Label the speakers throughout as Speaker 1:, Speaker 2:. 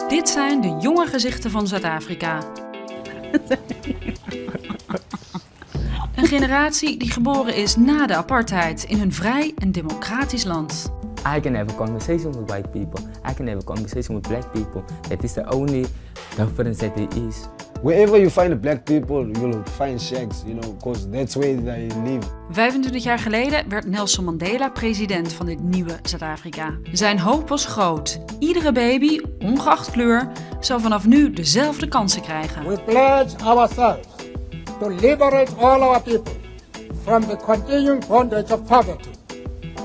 Speaker 1: Dit zijn de jonge gezichten van Zuid Afrika. Een generatie die geboren is na de apartheid in een vrij en democratisch land.
Speaker 2: I can have a conversation with white people. I can have a conversation with black people. That is the only difference that there is.
Speaker 3: Wherever you find black people, you'll find shacks, because that's where they live.
Speaker 1: 25 jaar geleden werd Nelson Mandela president van dit nieuwe Zuid-Afrika. Zijn hoop was groot. Iedere baby, ongeacht kleur, zou vanaf nu dezelfde kansen krijgen.
Speaker 4: We pledge ourselves to liberate all our people from the continuing bondage of poverty,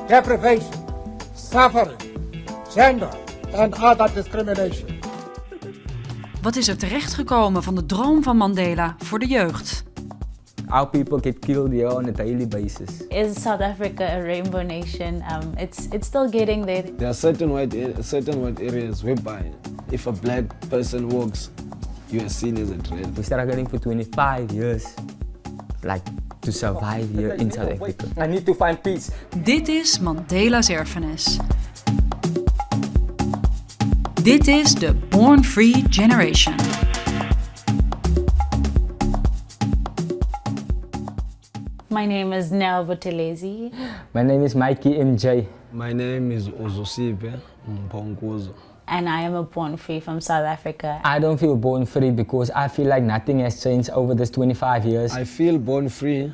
Speaker 4: deprivation, suffering, gender and other discrimination.
Speaker 1: Wat is er terechtgekomen van de droom van Mandela voor de jeugd?
Speaker 2: Our people get killed here on a daily basis.
Speaker 5: Is South Africa a rainbow nation? It's still getting there.
Speaker 3: There are certain white areas whereby if a black person walks, you are seen as a threat.
Speaker 2: We're struggling for 25 years, to survive here in South Africa. I need to find peace.
Speaker 1: Dit is Mandela's erfenis. Dit is de Born Free Generation.
Speaker 5: My name is Nell Butelezi.
Speaker 2: My name is Mikey MJ.
Speaker 3: My name is Ozosipe Mpongozo.
Speaker 5: And I am a born free from South Africa.
Speaker 2: I don't feel born free because I feel like nothing has changed over this 25 years.
Speaker 3: I feel born free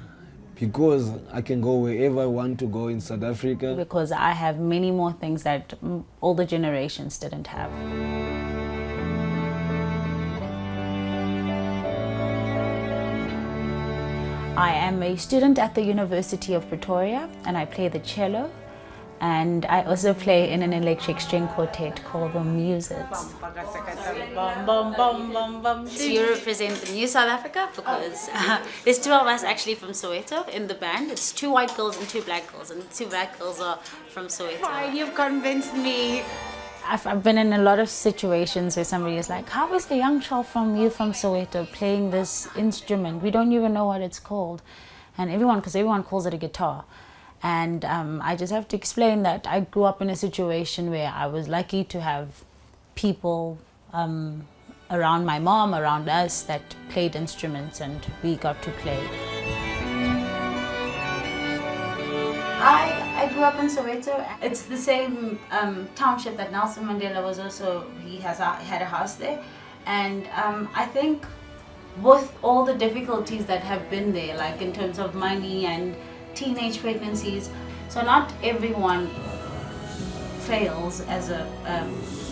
Speaker 3: because I can go wherever I want to go in South Africa.
Speaker 5: Because I have many more things that older generations didn't have. I am a student at the University of Pretoria and I play the cello. And I also play in an electric string quartet called the Muses.
Speaker 6: So you represent the new South Africa because there's two of us actually from Soweto in the band. It's 2 white girls and 2 black girls, and the 2 black girls are from Soweto.
Speaker 5: Fine, you've convinced me. I've been in a lot of situations where somebody is like, how is a young child from Soweto playing this instrument? We don't even know what it's called. And everyone calls it a guitar. And I just have to explain that I grew up in a situation where I was lucky to have people around my mom, around us, that played instruments and we got to play.
Speaker 6: I grew up in Soweto. It's the same township that Nelson Mandela was also, had a house there. And I think with all the difficulties that have been there, like in terms of money and teenage pregnancies, so not everyone fails as a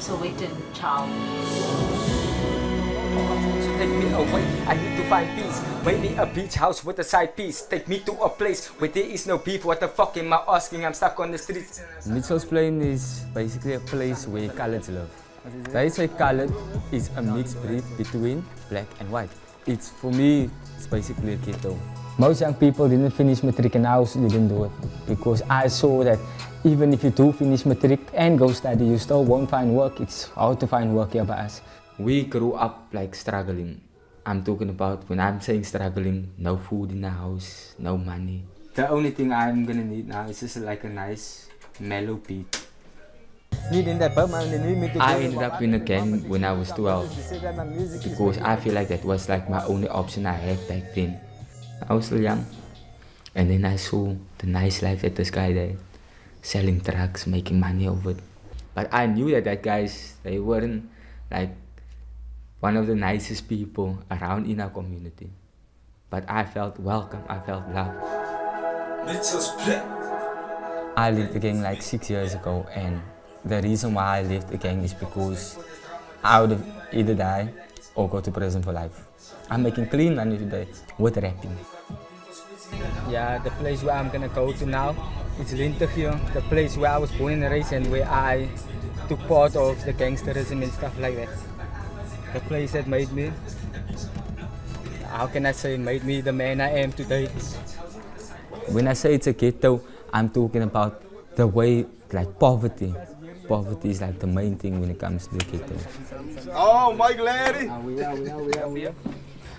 Speaker 6: Sowetan child.
Speaker 2: Take me away, I need to find peace. Maybe a beach house with a side piece. Take me to a place where there is no beef. What the fuck am I asking? I'm stuck on the streets. Mitchell's Plain is basically a place where colours live. They say colored is a mixed breed between black and white. For me, it's basically a ghetto. Most young people didn't finish matric and I didn't do it because I saw that even if you do finish matric and go study, you still won't find work. It's hard to find work here by us. We grew up struggling. I'm talking about, when I'm saying struggling, no food in the house, no money. The only thing I'm gonna need now is just a nice mellow beat. I ended up in a gang when I was 12 because I feel like that was my only option I had back then. I was still young, and then I saw the nice life that this guy did, selling drugs, making money of it. But I knew that guys, they weren't one of the nicest people around in our community. But I felt welcome, I felt loved. I left the gang 6 years ago, and the reason why I left the gang is because I would have either die or go to prison for life. I'm making clean money today with rapping. Yeah, the place where I'm gonna go to now is Lintergeel, the place where I was born and raised and where I took part of the gangsterism and stuff like that. The place that made me, how can I say, made me the man I am today. When I say it's a ghetto, I'm talking about the way, poverty. Poverty is the main thing when it comes to the ghetto.
Speaker 3: Oh, Mike Larry!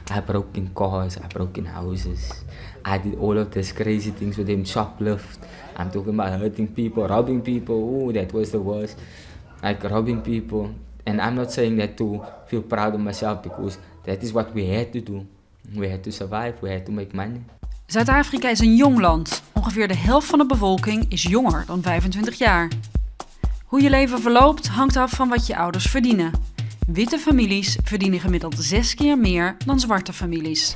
Speaker 2: I broke in cars, I broke in houses. I did all of these crazy things with them, shoplift. I'm talking about hurting people, robbing people. Oh, that was the worst. Like robbing people. And I'm not saying that to feel proud of myself, because that is what we had to do. We had to survive, we had to make money.
Speaker 1: Zuid-Afrika is een jong land. Ongeveer de helft van de bevolking is jonger dan 25 jaar. Hoe je leven verloopt hangt af van wat je ouders verdienen. Witte families verdienen gemiddeld 6 keer meer dan zwarte families.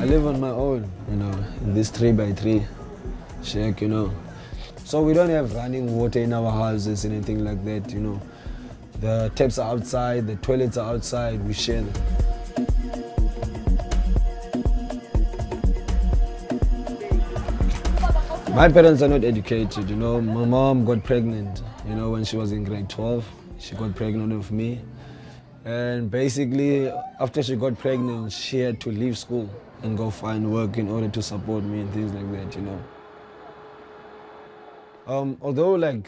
Speaker 3: I live on my own, in this 3x3 shack, So we don't have running water in our houses, anything like that, The taps are outside, the toilets are outside, we share them. My parents are not educated, My mom got pregnant, when she was in grade 12. She got pregnant with me. And basically, after she got pregnant, she had to leave school and go find work in order to support me and things like that, Although,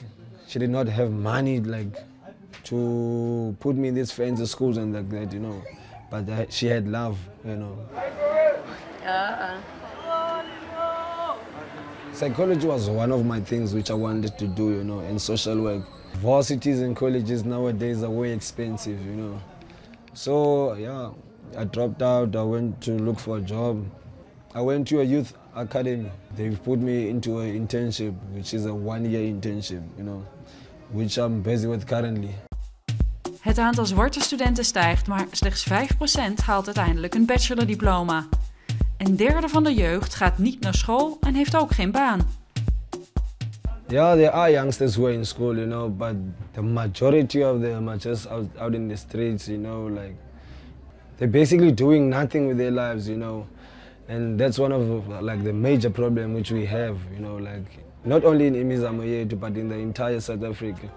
Speaker 3: she did not have money, to put me in these fancy schools and like that, But she had love, Psychology was one of my things which I wanted to do, and social work. Varsities and colleges nowadays are way expensive, So, yeah, I dropped out, I went to look for a job. I went to a youth academy. They've put me into an internship, which is a 1-year internship, which I'm busy with currently.
Speaker 1: Het aantal zwarte studenten stijgt, maar slechts 5% haalt uiteindelijk een bachelordiploma. Een derde van de jeugd gaat niet naar school en heeft ook geen baan.
Speaker 3: Yeah, there are youngsters who are in school, but the majority of them are just out in the streets, they're basically doing nothing with their lives, And that's one of the major problem which we have, not only in Imizamo but in the entire South Africa.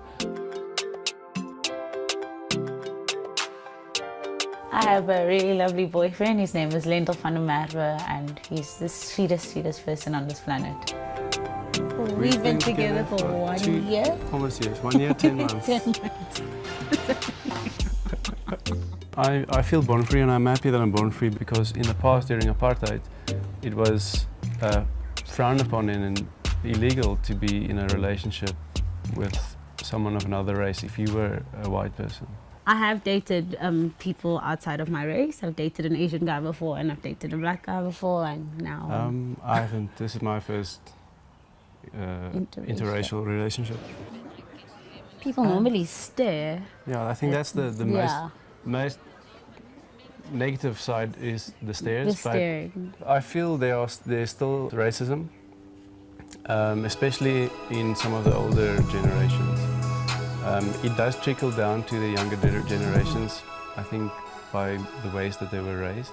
Speaker 5: I have a really lovely boyfriend. His name is Lendl van der Merwe, and he's the sweetest person on this planet. We've been together for 1 year.
Speaker 7: Almost years. 1 year, 10 months.
Speaker 5: 10 months.
Speaker 7: I feel born free, and I'm happy that I'm born free, because in the past, during apartheid, it was frowned upon and illegal to be in a relationship with someone of another race if you were a white person.
Speaker 6: I have dated people outside of my race. I've dated an Asian guy before, and I've dated a black guy before, and now...
Speaker 7: I haven't. This is my first interracial relationship.
Speaker 6: People normally stare.
Speaker 7: Yeah, I think that's the most negative side is the stares.
Speaker 6: The staring.
Speaker 7: But I feel there's still racism, especially in some of the older generations. It does trickle down to the younger generations, I think, by the ways that they were raised.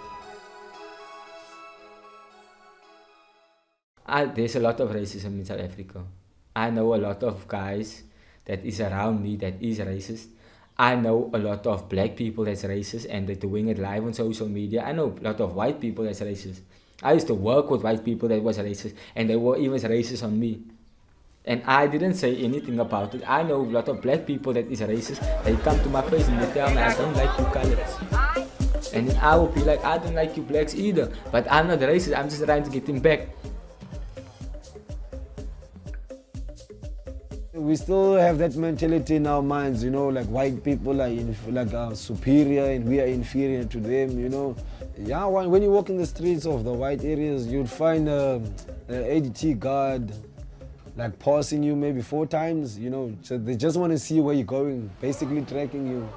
Speaker 2: There's a lot of racism in South Africa. I know a lot of guys that is around me that is racist. I know a lot of black people that's racist and they're doing it live on social media. I know a lot of white people that's racist. I used to work with white people that was racist, and they were even racist on me. And I didn't say anything about it. I know a lot of black people that is racist. They come to my face and they tell me, I don't like you colors. And then I will be like, I don't like you blacks either. But I'm not racist, I'm just trying to get him back.
Speaker 3: We still have that mentality in our minds, white people are superior and we are inferior to them, Yeah, when you walk in the streets of the white areas, you'd find an ADT guard pausing you maybe 4 times, so they just want to see where you're going, basically tracking you,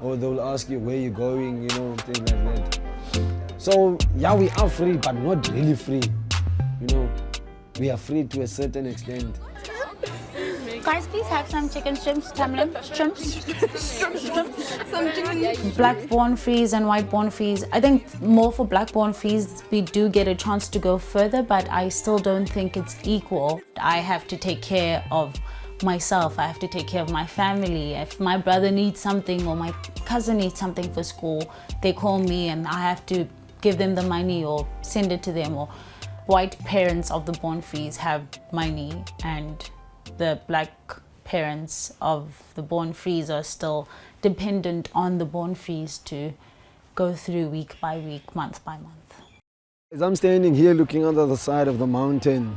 Speaker 3: or they'll ask you where you're going, things like that. So yeah, we are free, but not really free, we are free to a certain extent.
Speaker 5: Guys, please have some chicken strips, Tamlin. Shrimps. Black-born fees and white-born fees. I think more for black-born fees, we do get a chance to go further, but I still don't think it's equal. I have to take care of myself. I have to take care of my family. If my brother needs something or my cousin needs something for school, they call me and I have to give them the money or send it to them. Or white parents of the born fees have money, and the black parents of the born frees are still dependent on the born frees to go through week by week, month by month.
Speaker 3: As I'm standing here looking on the other side of the mountain,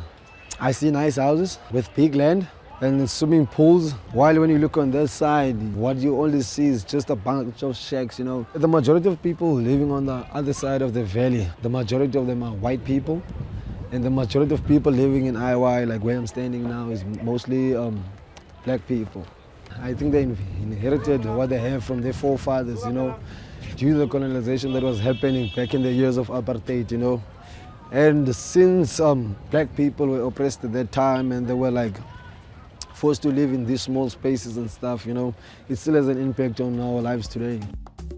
Speaker 3: I see nice houses with big land and swimming pools. While when you look on this side, what you only see is just a bunch of shacks, you know. The majority of people living on the other side of the valley, the majority of them are white people. And the majority of people living in IY, like where I'm standing now, is mostly black people. I think they inherited what they have from their forefathers, you know, due to the colonization that was happening back in the years of apartheid, you know. And since black people were oppressed at that time and they were like forced to live in these small spaces and stuff, you know, it still has an impact on our lives today.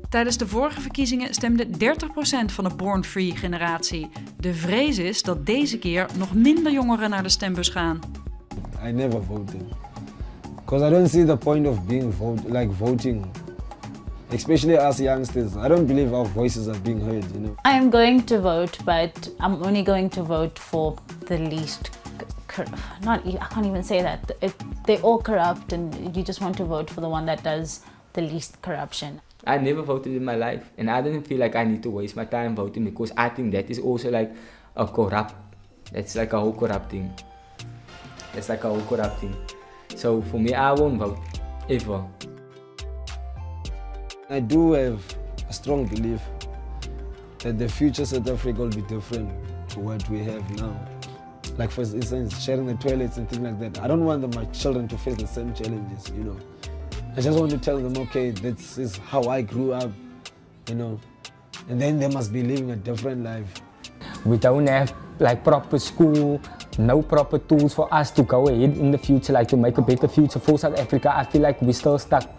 Speaker 1: Tijdens de vorige verkiezingen stemde 30% van de Born Free generatie. De vrees is dat deze keer nog minder jongeren naar de stembus gaan.
Speaker 3: I never voted. Because I don't see the point of being voting. Especially as youngsters. I don't believe our voices are being heard, you know.
Speaker 5: I am going to vote, but I'm only going to vote for the least I can't even say that. They're all corrupt and you just want to vote for the one that does the least corruption.
Speaker 2: I never voted in my life and I didn't feel like I need to waste my time voting because I think that is also like a corrupt. It's like a whole corrupt thing. It's like a whole corrupt thing. So for me, I won't vote, ever.
Speaker 3: I do have a strong belief that the future South Africa will be different to what we have now. Like for instance, sharing the toilets and things like that. I don't want my children to face the same challenges, you know. I just want to tell them, okay, this is how I grew up, you know, and then they must be living a different life.
Speaker 2: We don't have like proper school, no proper tools for us to go ahead in the future, like to make a better future for South Africa. I feel like we're still stuck.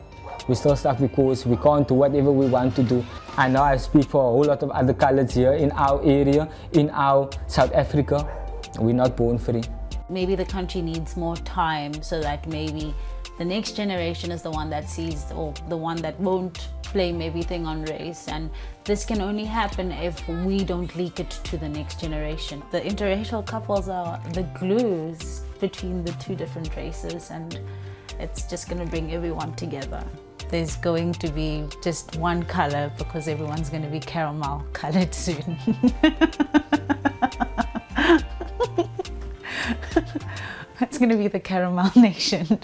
Speaker 2: We're still stuck because we can't do whatever we want to do. I know I speak for a whole lot of other colors here in our area, in our South Africa. We're not born free.
Speaker 5: Maybe the country needs more time so that maybe the next generation is the one that sees, or the one that won't blame everything on race. And this can only happen if we don't leak it to the next generation. The interracial couples are the glues between the two different races, and it's just going to bring everyone together. There's going to be just one color because everyone's going to be caramel colored soon. It's going to be the caramel nation.